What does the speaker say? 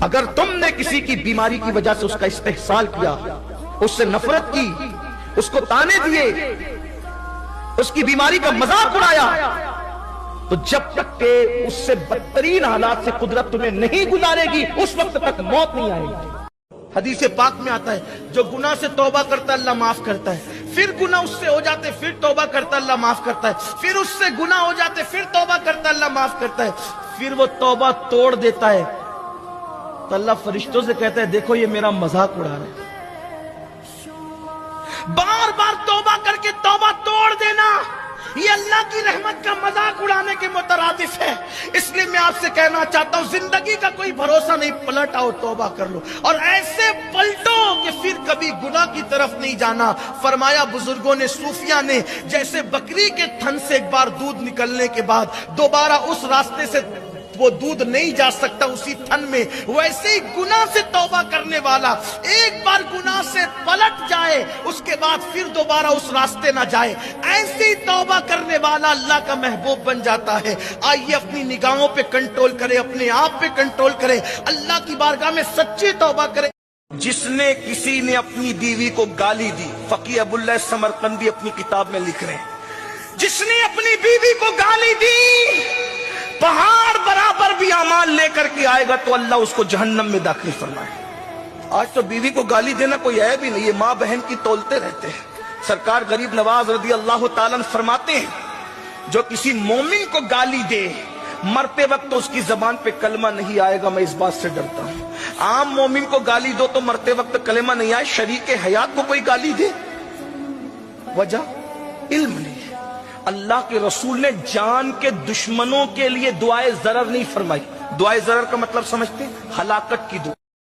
اگر تم نے کسی کی بیماری کی وجہ سے اس کا استحصال کیا، اس سے نفرت کی، اس کو تانے دیے، اس کی بیماری کا مذاق اڑایا، تو جب تک کہ اس سے بدترین حالات سے قدرت تمہیں نہیں گزارے گی، اس وقت تک موت نہیں آئے گی۔ حدیث پاک میں آتا ہے جو گناہ سے توبہ کرتا ہے اللہ معاف کرتا ہے، پھر گناہ اس سے ہو جاتے پھر توبہ کرتا ہے اللہ معاف کرتا ہے، پھر اس سے گناہ ہو جاتے پھر توبہ کرتا ہے اللہ معاف کرتا ہے، پھر وہ توبہ توڑ دیتا ہے تو اللہ فرشتوں سے کہتا ہے دیکھو یہ میرا مذاق اڑا رہا ہے۔ بار بار توبہ کر کے توبہ توڑ دینا یہ اللہ کی رحمت کا مذاق اڑانے کے مترادف ہے۔ اس لیے میں آپ سے کہنا چاہتا ہوں زندگی کا کوئی بھروسہ نہیں، پلٹ آؤ، توبہ کر لو اور ایسے پلٹو کہ پھر کبھی گناہ کی طرف نہیں جانا۔ فرمایا بزرگوں نے، صوفیاء نے، جیسے بکری کے تھن سے ایک بار دودھ نکلنے کے بعد دوبارہ اس راستے سے وہ دودھ نہیں جا سکتا اسی تھن میں، ویسے ہی گناہ سے توبہ کرنے والا ایک بار گناہ سے پلٹ جائے اس کے بعد پھر دوبارہ اس راستے نہ جائے، ایسے ہی توبہ کرنے والا اللہ کا محبوب بن جاتا ہے۔ آئیے اپنی نگاہوں پہ کنٹرول کریں، اپنے آپ پہ کنٹرول کریں، اللہ کی بارگاہ میں سچی توبہ کریں۔ جس نے کسی نے اپنی بیوی کو گالی دی، فقیہ ابو اللہ سمرقندی اپنی کتاب میں لکھ رہے ہیں، جس نے اپنی بیوی کو گالی دی پہاڑ برابر بھی اعمال لے کر کے آئے گا تو اللہ اس کو جہنم میں داخل فرمائے۔ آج تو بیوی کو گالی دینا کوئی عیب ہی نہیں، یہ ماں بہن کی تولتے رہتے ہیں۔ سرکار غریب نواز رضی اللہ تعالیٰ عنہ فرماتے ہیں جو کسی مومن کو گالی دے مرتے وقت تو اس کی زبان پہ کلمہ نہیں آئے گا، میں اس بات سے ڈرتا ہوں۔ عام مومن کو گالی دو تو مرتے وقت کلمہ نہیں آئے، شریک حیات کو کوئی گالی دے وجہ علم نہیں۔ اللہ کے رسول نے جان کے دشمنوں کے لیے دعائے ضرر نہیں فرمائی۔ دعائے ضرر کا مطلب سمجھتے ہیں؟ ہلاکت کی دعا۔